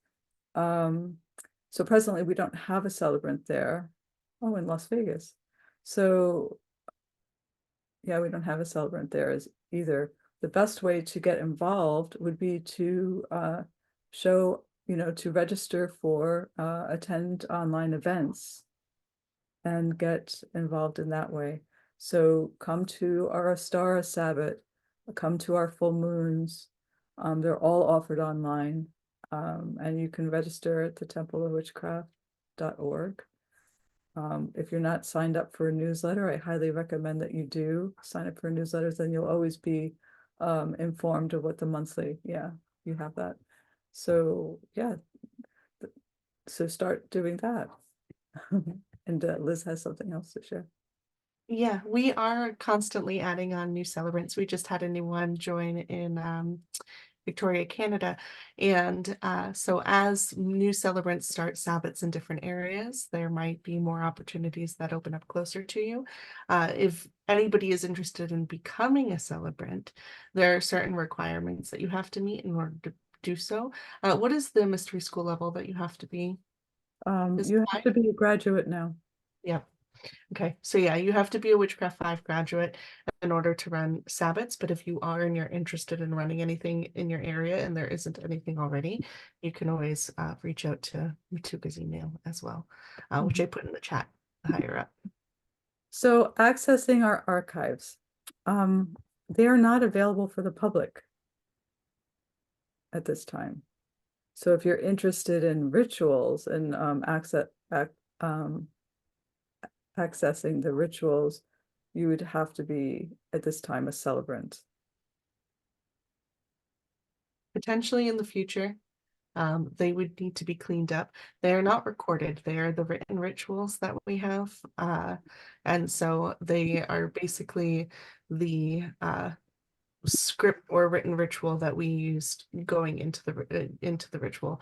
So presently we don't have a celebrant there. Oh, in Las Vegas. So yeah, we don't have a celebrant there as either. the best way to get involved would be to show, to register for attend online events and get involved in that way. So come to our Astara Sabbat, come to our full moons. They're all offered online, and you can register at the templeofwitchcraft.org. If you're not signed up for a newsletter, I highly recommend that you do sign up for newsletters, then you'll always be informed of what the monthly, you have that. So so start doing that. And Liz has something else to share. Yeah, we are constantly adding on new celebrants. We just had a new one join in Victoria, Canada. And so as new celebrants start sabbats in different areas, there might be more opportunities that open up closer to you. If anybody is interested in becoming a celebrant, there are certain requirements that you have to meet in order to do so. What is the mystery school level that you have to be? You have to be a graduate now. Yeah. Okay, so yeah, you have to be a Witchcraft 5 graduate in order to run sabbats, but if you are and you're interested in running anything in your area and there isn't anything already, you can always reach out to Matuka's email as well, which I put in the chat higher up. So accessing our archives, they are not available for the public at this time. So if you're interested in rituals and accessing the rituals, you would have to be at this time a celebrant. Potentially in the future, they would need to be cleaned up. They are not recorded. They are the written rituals that we have. And so they are basically the script or written ritual that we used going into the ritual.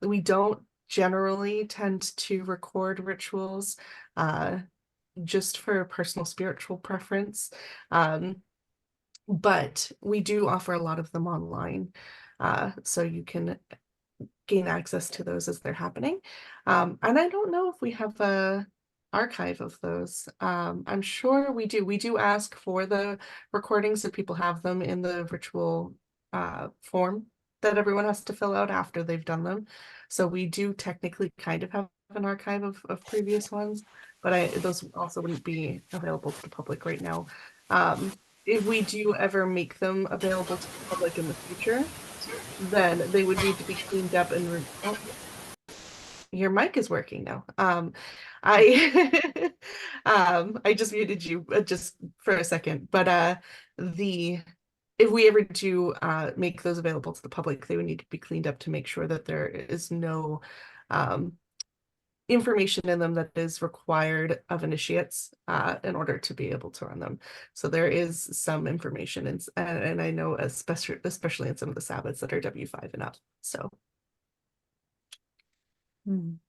We don't generally tend to record rituals just for personal spiritual preference. But we do offer a lot of them online. So you can gain access to those as they're happening. And I don't know if we have a archive of those. I'm sure we do. We do ask for the recordings if people have them in the ritual form that everyone has to fill out after they've done them. So we do technically kind of have an archive of previous ones, but those also wouldn't be available to the public right now. If we do ever make them available to the public in the future, then they would need to be cleaned up and oh, your mic is working now. I I just muted you just for a second, but if we ever do make those available to the public, they would need to be cleaned up to make sure that there is no information in them that is required of initiates in order to be able to run them. So there is some information, and I know especially in some of the sabbats that are W5 and up. So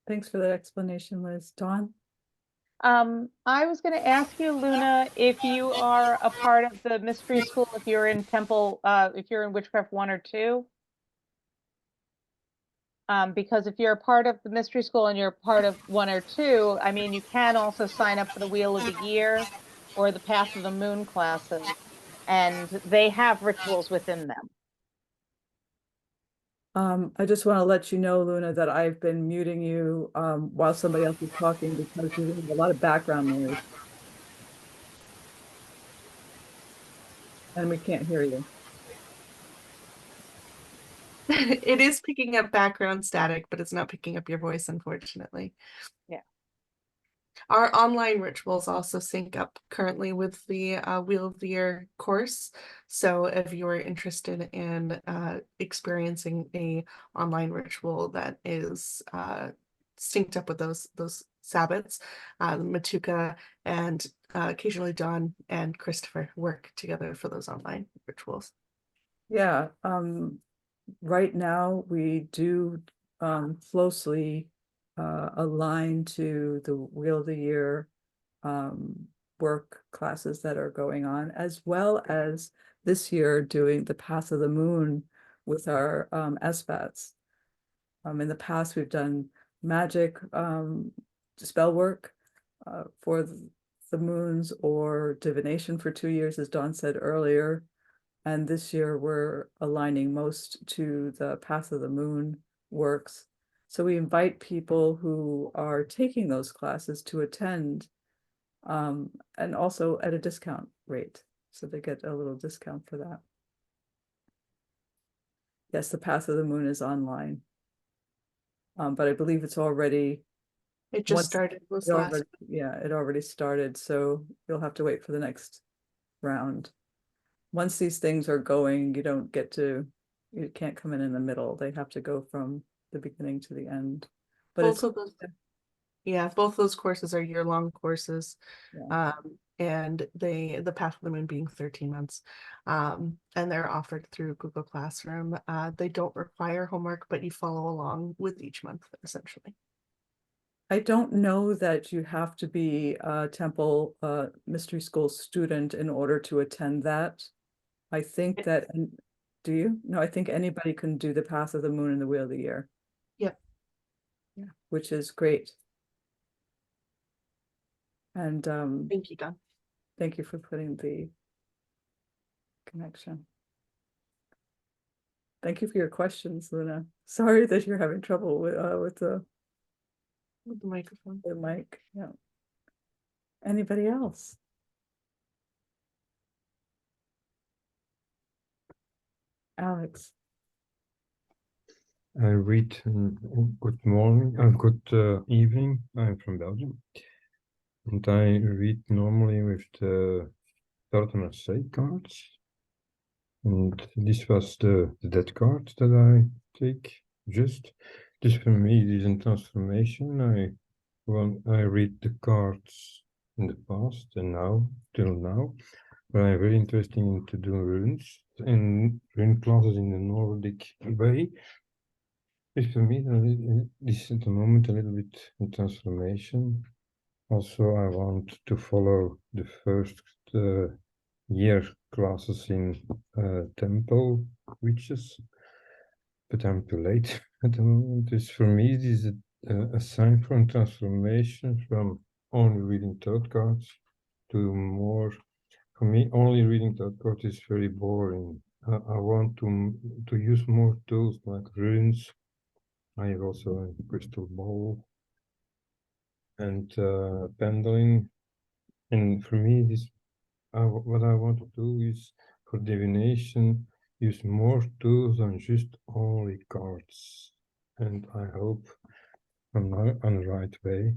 Thanks for that explanation, Liz. Dawn? I was going to ask you, Luna, if you are a part of the mystery school, if you're in Temple, if you're in Witchcraft 1 or 2. Because if you're a part of the mystery school and you're part of 1 or 2, I mean, you can also sign up for the Wheel of the Year or the Path of the Moon classes, and they have rituals within them. I just want to let you know, Luna, that I've been muting you while somebody else is talking because you have a lot of background noise. And we can't hear you. it is picking up background static, but it's not picking up your voice, unfortunately. Yeah. Our online rituals also sync up currently with the Wheel of the Year course. So if you're interested in experiencing a online ritual that is synced up with those sabbats, Matuka and occasionally Dawn and Christopher work together for those online rituals. Yeah, right now we do closely align to the Wheel of the Year work classes that are going on, as well as this year doing the Path of the Moon with our SBATs. In the past, we've done magic spell work for the moons or divination for 2 years, as Dawn said earlier. And this year we're aligning most to the Path of the Moon works. So we invite people who are taking those classes to attend, and also at a discount rate. So they get a little discount for that. Yes, the Path of the Moon is online. But I believe it's already, It just once started it this last. already, yeah, it already started. So you'll have to wait for the next round. Once these things are going, you can't come in the middle. They have to go from the beginning to the end. But Both it's, of those, yeah, both those courses are year-long courses. yeah. And the Path of the Moon being 13 months. And they're offered through Google Classroom. They don't require homework, but you follow along with each month, essentially. I don't know that you have to be a Temple Mystery School student in order to attend that. I think that, do you? No, I think anybody can do the Path of the Moon and the Wheel of the Year. Yep. Yeah, which is great. And Thank you, Don. thank you for putting the connection. Thank you for your questions, Luna. Sorry that you're having trouble with the With the microphone. mic. Yeah. Anybody else? Alex. I read good morning, good evening. I'm from Belgium, and I read normally with the Partner Say cards. And this was the dead card that I take. Just this for me, it is a transformation. I read the cards in the past and now till now, but I'm very interested into doing runes and rune classes in the Nordic way. It's for me, this is at the moment a little bit in transformation. Also, I want to follow the first year classes in temple witches, but I'm too late at the moment. It's for me, this is a sign for transformation from only reading tarot cards to more. For me, only reading tarot cards is very boring. I want to use more tools like runes. I have also a crystal ball and pendling. And for me, what I want to do is for divination, use more tools than just only cards. And I hope I'm not on the right way.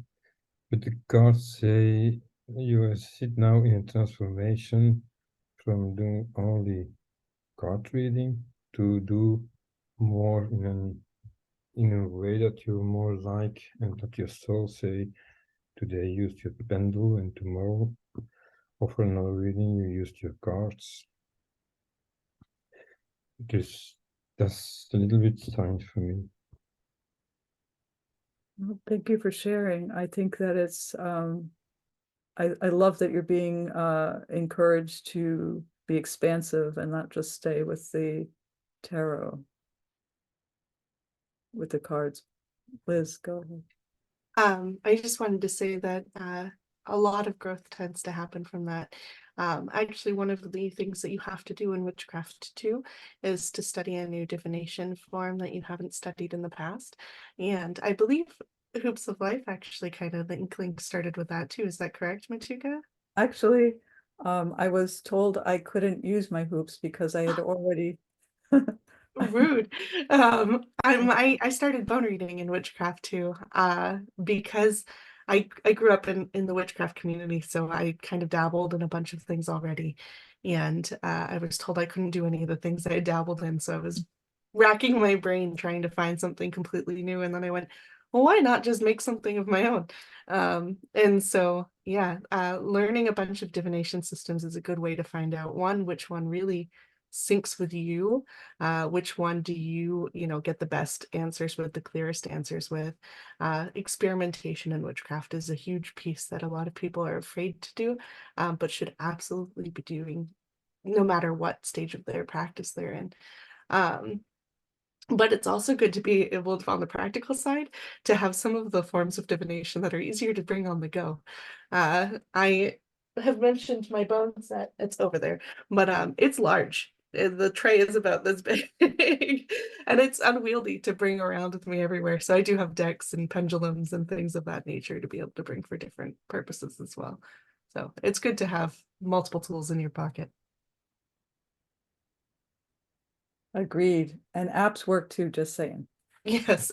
But the cards say you sit now in a transformation from doing only card reading to do more in a way that you more like and that your soul say today use your pendle and tomorrow offer another reading you used your cards. That's a little bit strange for me. Well, thank you for sharing. I think that it's I love that you're being encouraged to be expansive and not just stay with the tarot, with the cards. Liz, go ahead. I just wanted to say that a lot of growth tends to happen from that. Actually, one of the things that you have to do in witchcraft too is to study a new divination form that you haven't studied in the past. And I believe Hoops of Life actually kind of the inkling started with that too. Is that correct, Matuka? Actually, I was told I couldn't use my hoops because I had already Rude. I started bone reading in witchcraft too, because I grew up in the witchcraft community, so I kind of dabbled in a bunch of things already, and I was told I couldn't do any of the things I dabbled in, so I was racking my brain trying to find something completely new, and then I went, well, why not just make something of my own? And so yeah, learning a bunch of divination systems is a good way to find out which one really syncs with you, which one do you get the best answers with, the clearest answers with. Experimentation in witchcraft is a huge piece that a lot of people are afraid to do, but should absolutely be doing no matter what stage of their practice they're in. But it's also good to be able to, on the practical side, to have some of the forms of divination that are easier to bring on the go. I have mentioned my bone set, it's over there, but it's large. The tray is about this big and it's unwieldy to bring around with me everywhere. So I do have decks and pendulums and things of that nature to be able to bring for different purposes as well. So it's good to have multiple tools in your pocket. Agreed. And apps work too, just saying. Yes.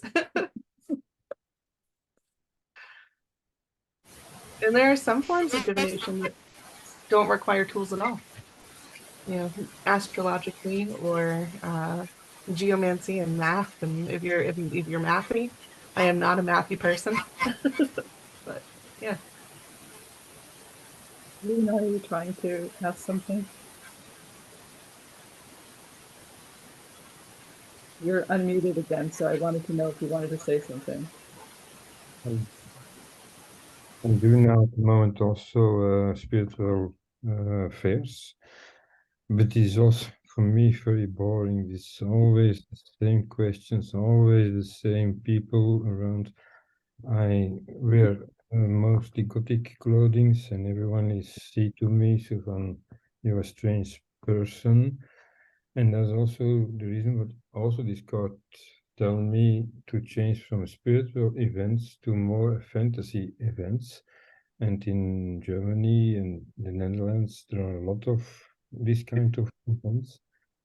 And there are some forms of divination that don't require tools at all. You know, astrologically or geomancy and math. And if you're mathy, I am not a mathy person. But yeah. Lena, are you trying to ask something? You're unmuted again, so I wanted to know if you wanted to say something. I'm doing now at the moment also spiritual fairs, but it's also for me very boring. It's always the same questions, always the same people around. I wear mostly gothic clothing, and everyone is see to me, so van you're a strange person. And that's also the reason what also this card tell me to change from spiritual events to more fantasy events. And in Germany and the Netherlands, there are a lot of this kind of events.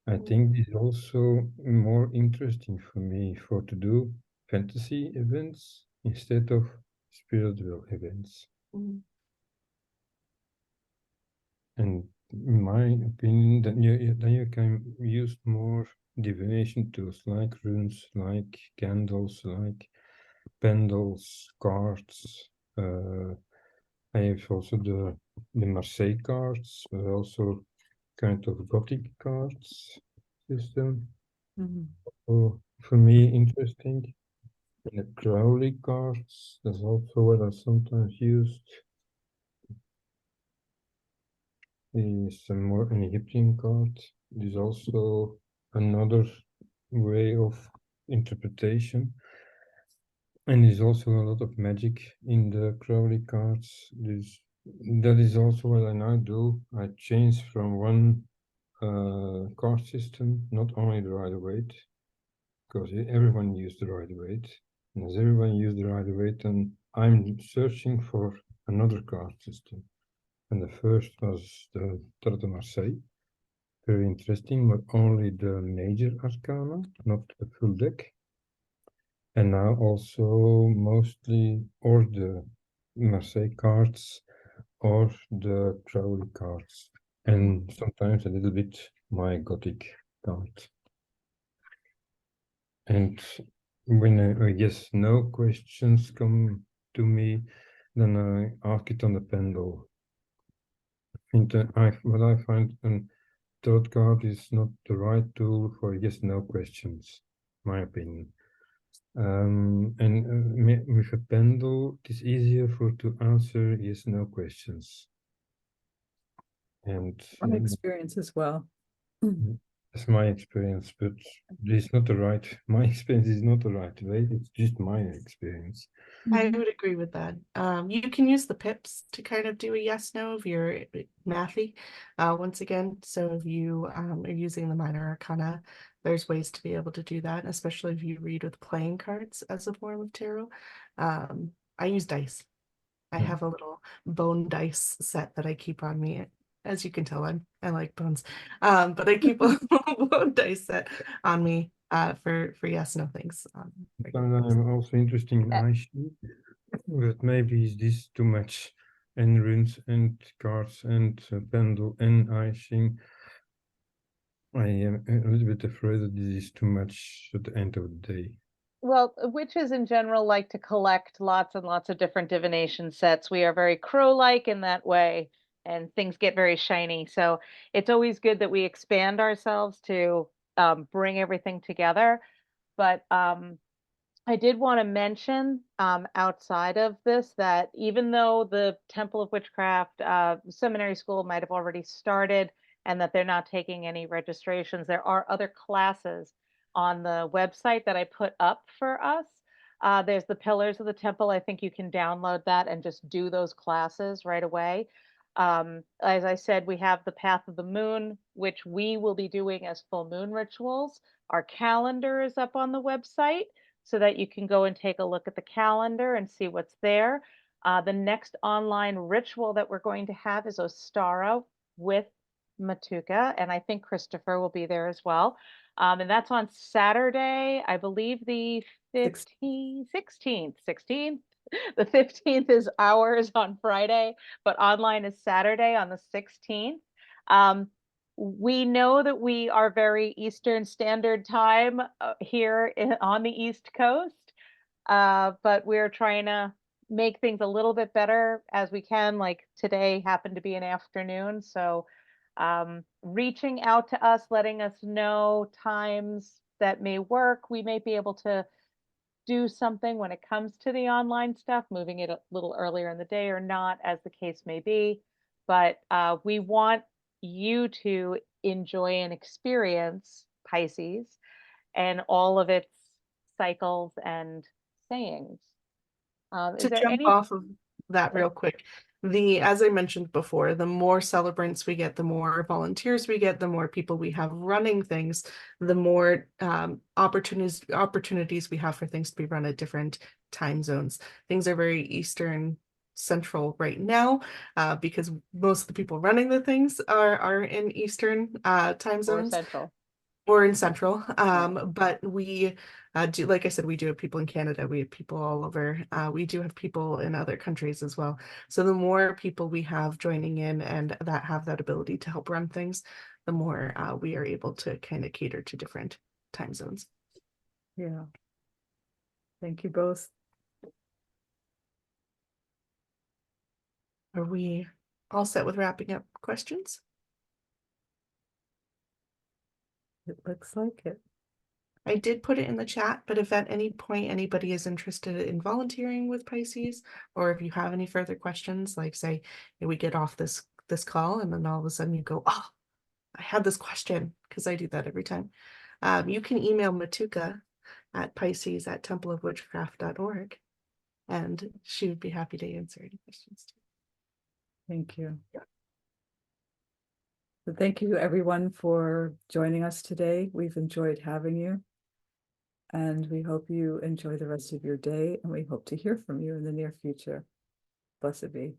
I think it's also more interesting for me for to do fantasy events instead of spiritual events. Mm. And in my opinion, then you can use more divination tools like runes, like candles, like pendles, cards. I have also the Marseille cards, but also kind of Gothic cards system. So for me, interesting. And the Crowley cards, that's also what I sometimes used. Is a more an Egyptian card. There's also another way of interpretation. And there's also a lot of magic in the Crowley cards. That is also what I now do. I change from one card system, not only the Rider-Waite, because everyone used the Rider-Waite. And as everyone used the Rider-Waite, then I'm searching for another card system. And the first was the Tarot de Marseille. Very interesting, but only the major arcana, not the full deck. And now also mostly or the Marseille cards or the Crowley cards. And sometimes a little bit my Gothic card. And when I guess no questions come to me, then I ask it on the pendle. What I find an tarot card is not the right tool for yes/no questions, my opinion. And with a pendle, it's easier to answer yes/no questions. And My experience as well. that's my experience, but it's not the right. My experience is not the right way. It's just my experience. I would agree with that. You can use the pips to kind of do a yes no if you're mathy. Once again, so if you are using the minor arcana, there's ways to be able to do that, especially if you read with playing cards as a form of tarot. I use dice. I Yeah. have a little bone dice set that I keep on me. As you can tell, I like bones. But I keep a little bone dice set on me for yes no things. Sometimes I'm also interested in icing, but maybe is this too much? And runes and cards and pendle and icing. I am a little bit afraid that this is too much at the end of the day. Well, witches in general like to collect lots and lots of different divination sets. We are very crow-like in that way, and things get very shiny. So it's always good that we expand ourselves to bring everything together. But I did want to mention outside of this that even though the Temple of Witchcraft seminary school might have already started and that they're not taking any registrations, there are other classes on the website that I put up for us. There's the Pillars of the Temple. I think you can download that and just do those classes right away. As I said, we have the Path of the Moon, which we will be doing as full moon rituals. Our calendar is up on the website so that you can go and take a look at the calendar and see what's there. The next online ritual that we're going to have is Ostara with Matuka, and I think Christopher will be there as well. And that's on Saturday, I believe the 16th. The 15th is ours on Friday, but online is Saturday on the 16th. We know that we are very Eastern Standard Time here on the East Coast, but we're trying to make things a little bit better as we can. Like today happened to be an afternoon, so reaching out to us, letting us know times that may work. We may be able to do something when it comes to the online stuff, moving it a little earlier in the day or not, as the case may be. But we want you to enjoy and experience Pisces and all of its cycles and sayings. Is To there jump any? off of that real quick, as I mentioned before, the more celebrants we get, the more volunteers we get, the more people we have running things, the more opportunities we have for things to be run at different time zones. Things are very Eastern Central right now, because most of the people running the things are in Eastern time Or zones. Central? Or in Central. But we do, like I said, we do have people in Canada, we have people all over. We do have people in other countries as well. So the more people we have joining in and that have that ability to help run things, the more we are able to kind of cater to different time zones. Yeah. Thank you both. Are we all set with wrapping up questions? It looks like it. I did put it in the chat, but if at any point anybody is interested in volunteering with Pisces, or if you have any further questions, like say we get off this call and then all of a sudden you go, oh, I had this question, because I do that every time. You can email Matuka at Pisces@templeofwitchcraft.org, and she would be happy to answer any questions too. Thank you. So thank you everyone for joining us today. We've enjoyed having you. And we hope you enjoy the rest of your day, and we hope to hear from you in the near future. Blessed be.